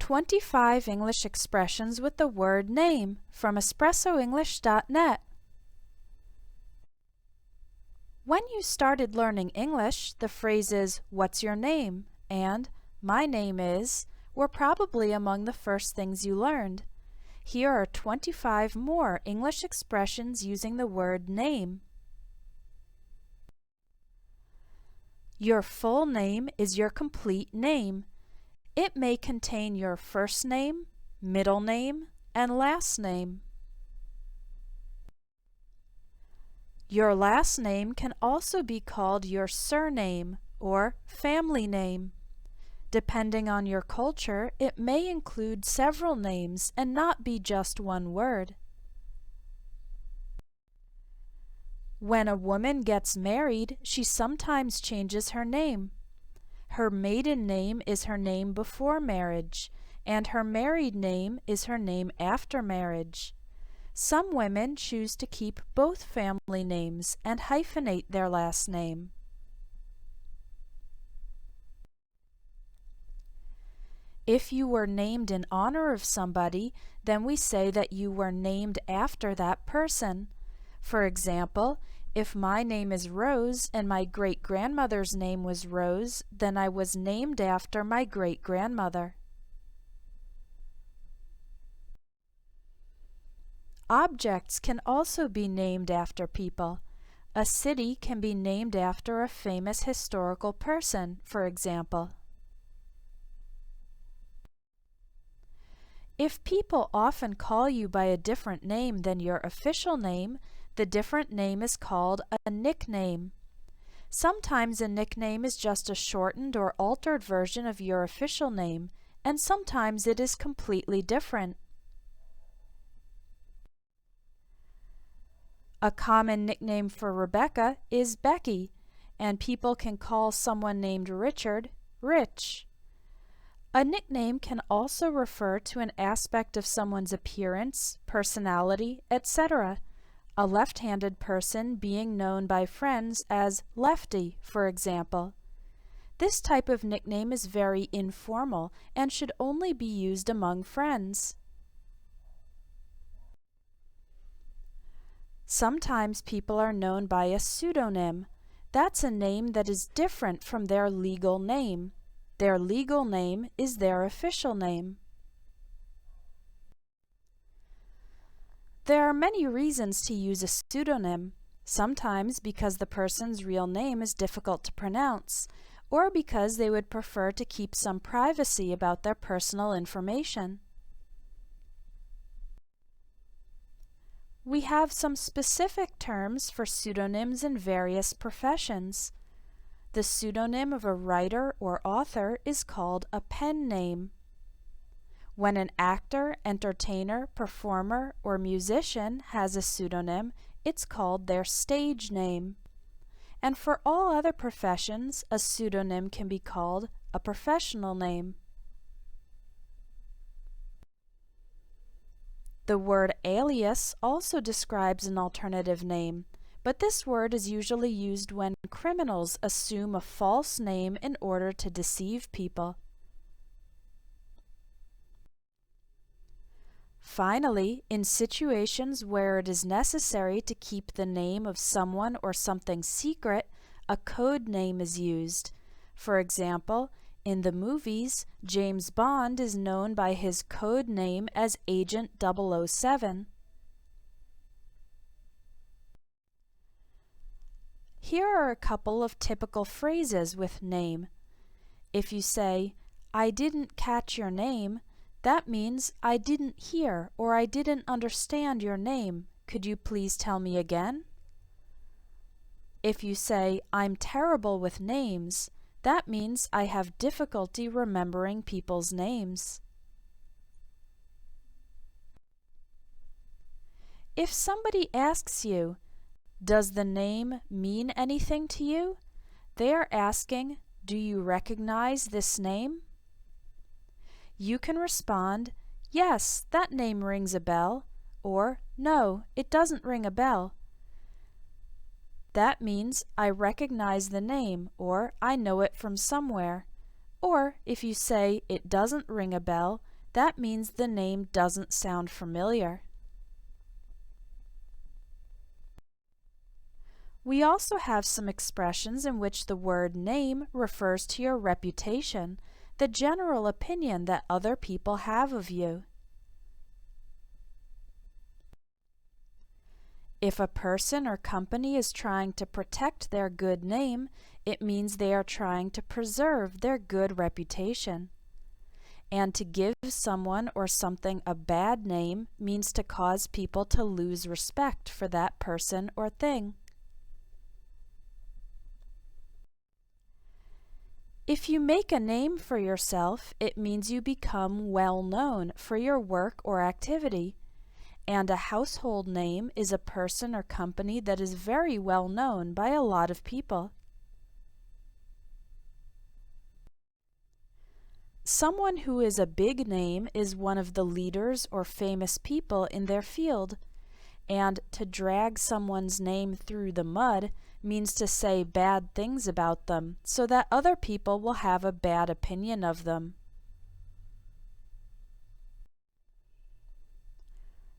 25 English expressions with the word name from espressoenglish.net. When you started learning English, the phrases, "What's your name?" and "My name is" were probably among the first things you learned. Here are 25 more English expressions using the word name. Your full name is your complete name. It may contain your first name, middle name, and last name. Your last name can also be called your surname or family name. Depending on your culture, it may include several names and not be just one word. When a woman gets married, she sometimes changes her name. Her maiden name is her name before marriage, and her married name is her name after marriage. Some women choose to keep both family names and hyphenate their last name. If you were named in honor of somebody, then we say that you were named after that person. For example, if my name is Rose and my great-grandmother's name was Rose, then I was named after my great-grandmother. Objects can also be named after people. A city can be named after a famous historical person, for example. If people often call you by a different name than your official name, the different name is called a nickname. Sometimes a nickname is just a shortened or altered version of your official name, and sometimes it is completely different. A common nickname for Rebecca is Becky, and people can call someone named Richard Rich. A nickname can also refer to an aspect of someone's appearance, personality, etc. A left-handed person being known by friends as Lefty, for example. This type of nickname is very informal and should only be used among friends. Sometimes people are known by a pseudonym. That's a name that is different from their legal name. Their legal name is their official name. There are many reasons to use a pseudonym, sometimes because the person's real name is difficult to pronounce, or because they would prefer to keep some privacy about their personal information. We have some specific terms for pseudonyms in various professions. The pseudonym of a writer or author is called a pen name. When an actor, entertainer, performer, or musician has a pseudonym, it's called their stage name. And for all other professions, a pseudonym can be called a professional name. The word alias also describes an alternative name, but this word is usually used when criminals assume a false name in order to deceive people. Finally, in situations where it is necessary to keep the name of someone or something secret, a code name is used. For example, in the movies, James Bond is known by his code name as Agent 007. Here are a couple of typical phrases with name. If you say, "I didn't catch your name," that means I didn't hear or I didn't understand your name. Could you please tell me again? If you say, "I'm terrible with names," that means I have difficulty remembering people's names. If somebody asks you, "Does the name mean anything to you?" they are asking, "Do you recognize this name?" You can respond, "Yes, that name rings a bell," or "No, it doesn't ring a bell." That means I recognize the name, or I know it from somewhere. Or if you say it doesn't ring a bell, That means the name doesn't sound familiar. We also have some expressions in which the word name refers to your reputation, the general opinion that other people have of you. If a person or company is trying to protect their good name, it means they are trying to preserve their good reputation. And to give someone or something a bad name means to cause people to lose respect for that person or thing. If you make a name for yourself, it means you become well known for your work or activity. And a household name is a person or company that is very well known by a lot of people. Someone who is a big name is one of the leaders or famous people in their field. And to drag someone's name through the mud means to say bad things about them so that other people will have a bad opinion of them.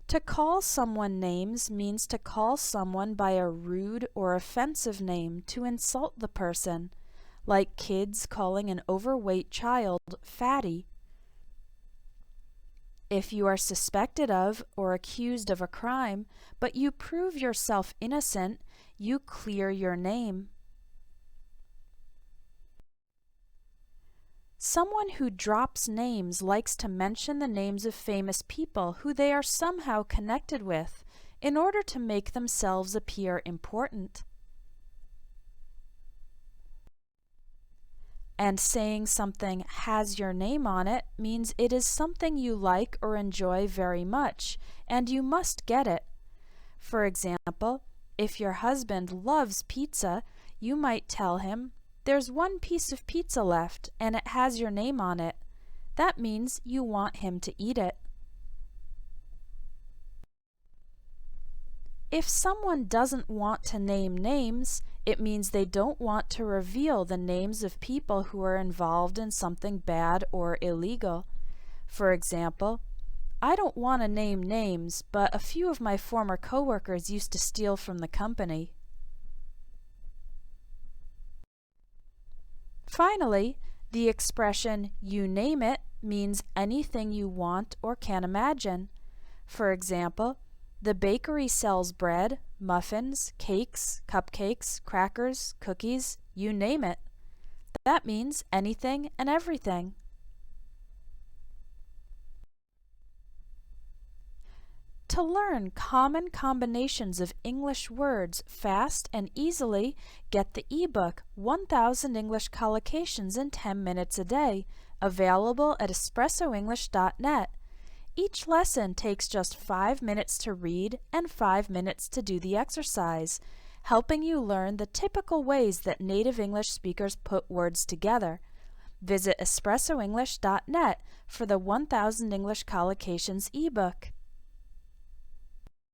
To call someone names means to call someone by a rude or offensive name to insult the person, like kids calling an overweight child fatty. If you are suspected of or accused of a crime, but you prove yourself innocent, you clear your name. Someone who drops names likes to mention the names of famous people who they are somehow connected with in order to make themselves appear important. And saying something has your name on it means it is something you like or enjoy very much, and you must get it. For example, if your husband loves pizza, you might tell him, "There's one piece of pizza left, and it has your name on it." That means you want him to eat it. If someone doesn't want to name names, it means they don't want to reveal the names of people who are involved in something bad or illegal. For example, I don't want to name names, but a few of my former coworkers used to steal from the company. Finally, the expression "you name it" means anything you want or can imagine. For example, the bakery sells bread, muffins, cakes, cupcakes, crackers, cookies, you name it. That means anything and everything. To learn common combinations of English words fast and easily, get the ebook 1000 English Collocations in 10 minutes a day, available at espressoenglish.net. Each lesson takes just 5 minutes to read and 5 minutes to do the exercise, helping you learn the typical ways that native English speakers put words together. Visit espressoenglish.net for the 1000 English Collocations ebook.